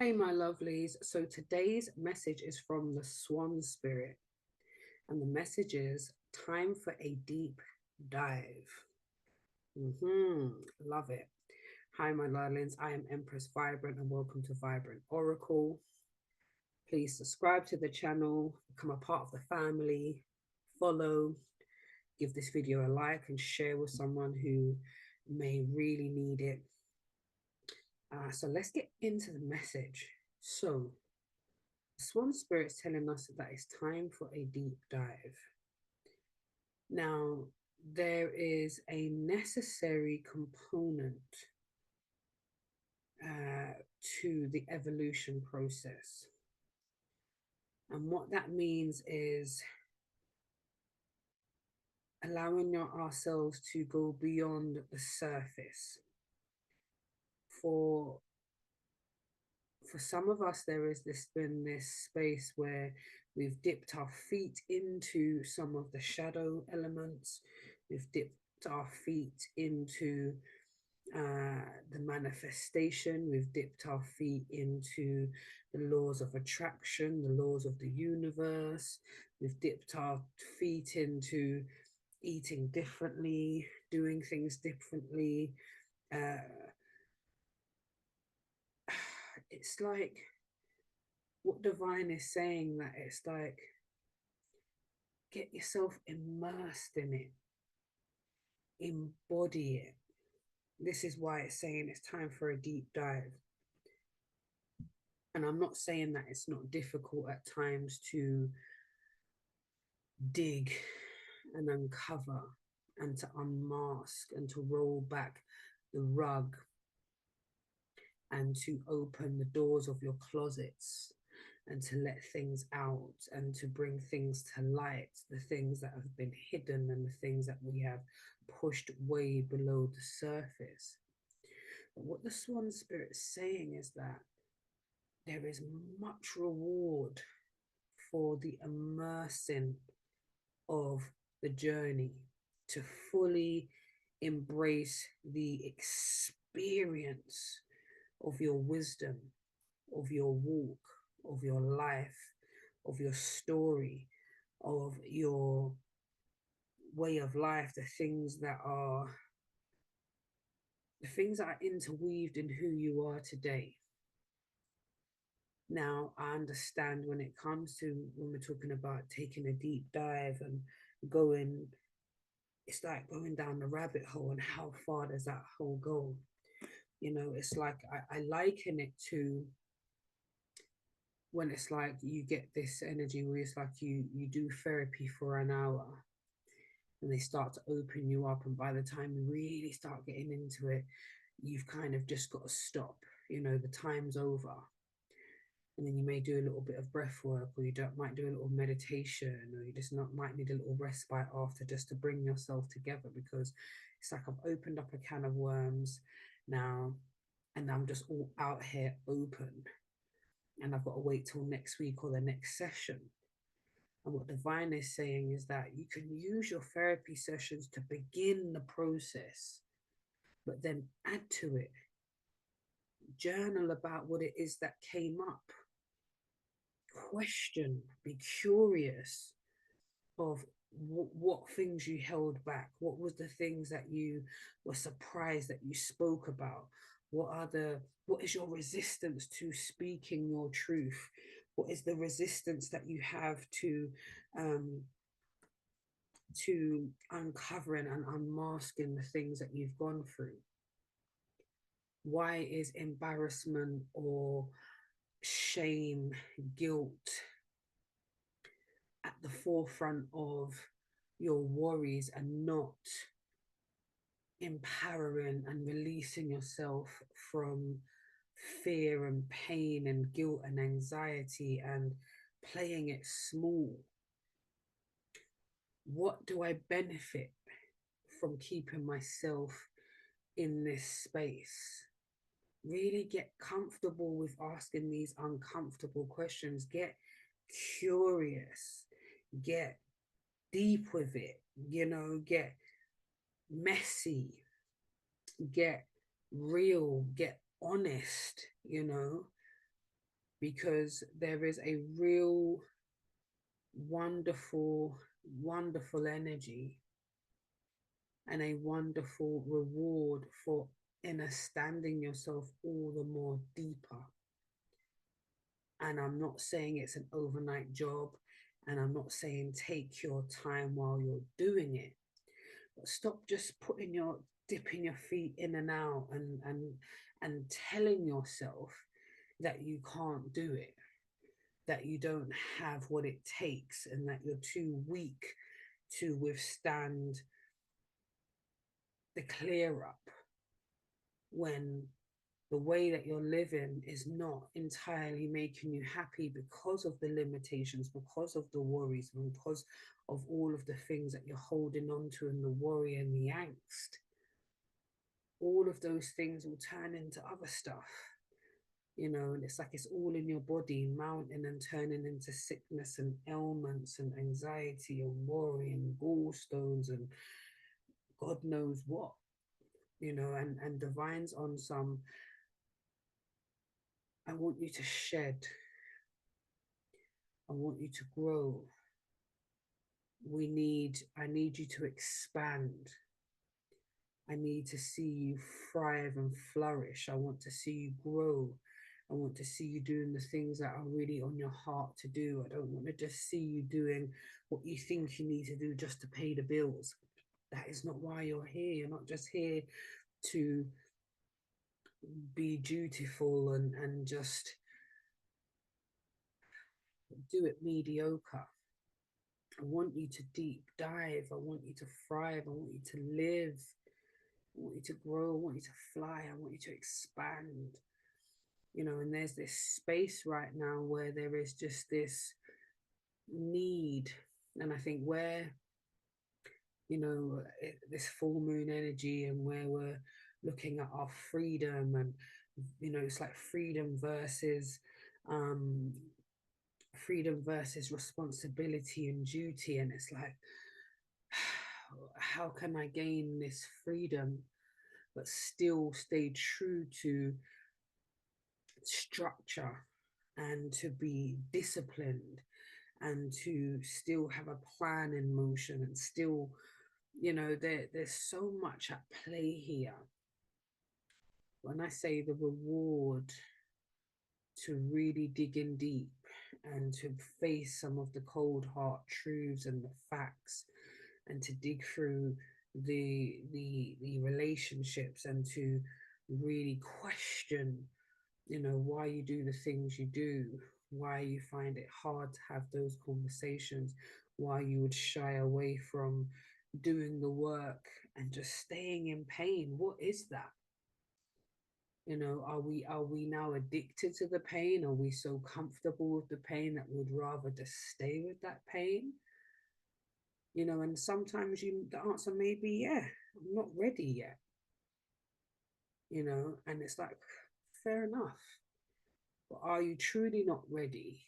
Hey, my lovelies. So today's message is from the Swan Spirit, and the message is time for a deep dive. Love it. Hi, my darlings. I am Empress Vibrant, and welcome to Vibrant Oracle. Please subscribe to the channel, become a part of the family, follow, give this video a like, and share with someone who may really need it. So let's get into the message. So, Swan Spirit's telling us that it's time for a deep dive. Now, there is a necessary component to the evolution process. And what that means is allowing ourselves to go beyond the surface. For some of us, there is been this space where we've dipped our feet into some of the shadow elements. We've dipped our feet into the manifestation. We've dipped our feet into the laws of attraction, the laws of the universe. We've dipped our feet into eating differently, doing things differently. It's like what divine is saying, that it's like, get yourself immersed in it, embody it. This is why it's saying it's time for a deep dive. And I'm not saying that it's not difficult at times to dig and uncover and to unmask and to roll back the rug and to open the doors of your closets and to let things out and to bring things to light, the things that have been hidden and the things that we have pushed way below the surface. But what the Swan Spirit is saying is that there is much reward for the immersing of the journey, to fully embrace the experience of your wisdom, of your walk, of your life, of your story, of your way of life, the things that are interweaved in who you are today. Now, I understand when it comes to when we're talking about taking a deep dive and going, it's like going down the rabbit hole, and how far does that hole go? You know, it's like I liken it to when it's like you get this energy where it's like you do therapy for an hour and they start to open you up, and by the time you really start getting into it, you've kind of just got to stop. You know, the time's over. And then you may do a little bit of breath work, or might do a little meditation, or you just might need a little respite after, just to bring yourself together, because it's like I've opened up a can of worms now, and I'm just all out here open, and I've got to wait till next week or the next session. And what divine is saying is that you can use your therapy sessions to begin the process, but then add to it. Journal about what it is that came up. Question, be curious of what things you held back. What was the things that you were surprised that you spoke about? What is your resistance to speaking your truth? What is the resistance that you have to uncovering and unmasking the things that you've gone through? Why is embarrassment or shame, guilt at the forefront of your worries, and not empowering and releasing yourself from fear and pain and guilt and anxiety and playing it small? What do I benefit from keeping myself in this space? Really get comfortable with asking these uncomfortable questions. Get curious. Get deep with it. You know, get messy. Get real. Get honest. You know, because there is a real wonderful, wonderful energy and a wonderful reward for understanding yourself all the more deeper. And I'm not saying it's an overnight job, and I'm not saying take your time while you're doing it, but stop just dipping your feet in and out and telling yourself that you can't do it, that you don't have what it takes, and that you're too weak to withstand the clear up, when the way that you're living is not entirely making you happy because of the limitations, because of the worries, and because of all of the things that you're holding on to, and the worry and the angst. All of those things will turn into other stuff, and it's like it's all in your body, mounting and turning into sickness and ailments and anxiety and worry and gallstones and God knows what, and divine's on some, I want you to shed. I want you to grow. I need you to expand. I need to see you thrive and flourish. I want to see you grow. I want to see you doing the things that are really on your heart to do. I don't want to just see you doing what you think you need to do just to pay the bills. That is not why you're here. You're not just here to be dutiful and just do it mediocre. I want you to deep dive. I want you to thrive. I want you to live. I want you to grow. I want you to fly. I want you to expand. And there's this space right now where there is just this need. And I think where, this full moon energy, and where we're looking at our freedom, and, it's like um, freedom versus responsibility and duty. And it's like, how can I gain this freedom but still stay true to structure, and to be disciplined, and to still have a plan in motion, and still, there's so much at play here. When I say the reward to really dig in deep and to face some of the cold hard truths and the facts, and to dig through the relationships, and to really question, why you do the things you do, why you find it hard to have those conversations, why you would shy away from doing the work and just staying in pain. What is that? Are we now addicted to the pain? Are we so comfortable with the pain that we'd rather just stay with that pain? And sometimes the answer may be, yeah, I'm not ready yet. And it's like, fair enough. But are you truly not ready?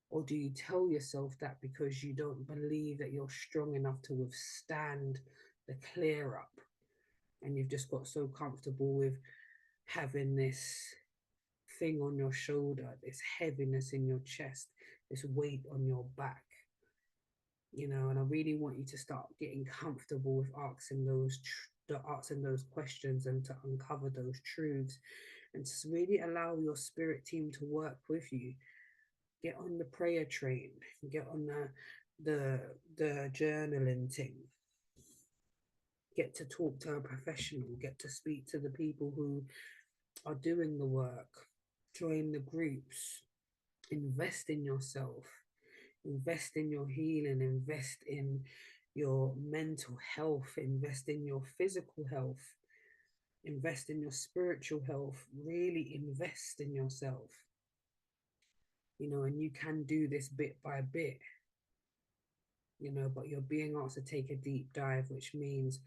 Or do you tell yourself that because you don't believe that you're strong enough to withstand the clear up, and you've just got so comfortable with having this thing on your shoulder, this heaviness in your chest, this weight on your back? And I really want you to start getting comfortable with asking those questions, and to uncover those truths, and to really allow your spirit team to work with you. Get on the prayer train, get on the journaling thing, get to talk to a professional, get to speak to the people who are doing the work, join the groups, invest in yourself, invest in your healing, invest in your mental health, invest in your physical health, invest in your spiritual health, really invest in yourself. And you can do this bit by bit, but you're being asked to take a deep dive, which means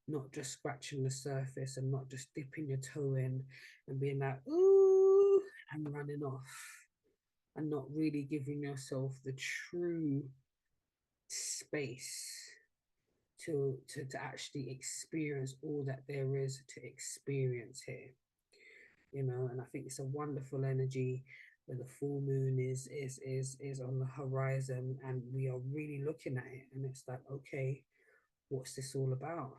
not just scratching the surface, and not just dipping your toe in and being like, ooh, and running off, and not really giving yourself the true space to actually experience all that there is to experience here. And I think it's a wonderful energy. where the full moon is on the horizon, and we are really looking at it, and it's like, okay, what's this all about?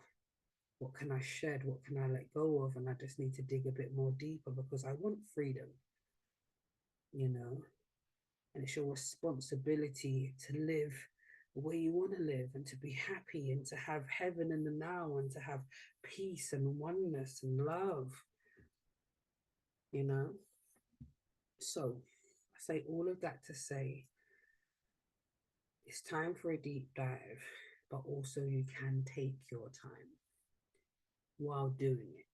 What can I shed? What can I let go of? And I just need to dig a bit more deeper, because I want freedom, you know. And it's your responsibility to live the way you want to live, and to be happy, and to have heaven in the now, and to have peace and oneness and love, you know. So I say all of that to say it's time for a deep dive, but also you can take your time while doing it.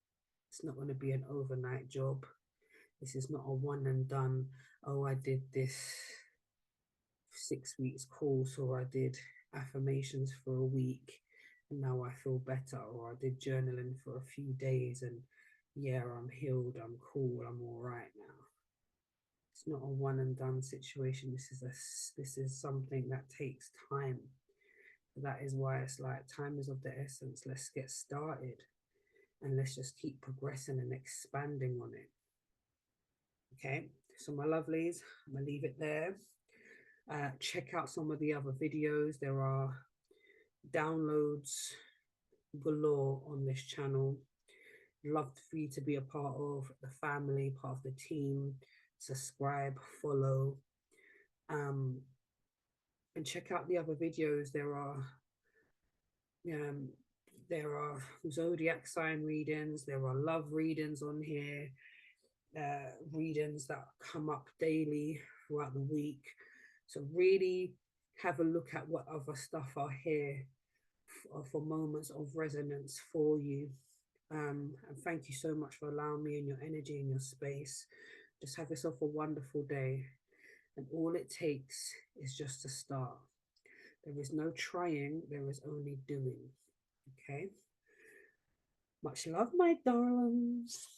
It's not going to be an overnight job. This is not a one and done, oh, I did this 6 weeks course, or I did affirmations for a week and now I feel better, or I did journaling for a few days and yeah, I'm healed, I'm cool, I'm all right now. It's not a one and done situation. This is something that takes time. That is why it's like, time is of the essence. Let's get started, and let's just keep progressing and expanding on it. Okay, so my lovelies, I'm gonna leave it there. Check out some of the other videos. There are downloads galore on this channel. Love for you to be a part of the family, part of the team. Subscribe, follow, and check out the other videos. Um, there are zodiac sign readings. There are love readings on here. Readings that come up daily throughout the week. So really have a look at what other stuff are here for moments of resonance for you. And thank you so much for allowing me in your energy and your space. Just have yourself a wonderful day. And all it takes is just to start. There is no trying, there is only doing. Okay? Much love, my darlings.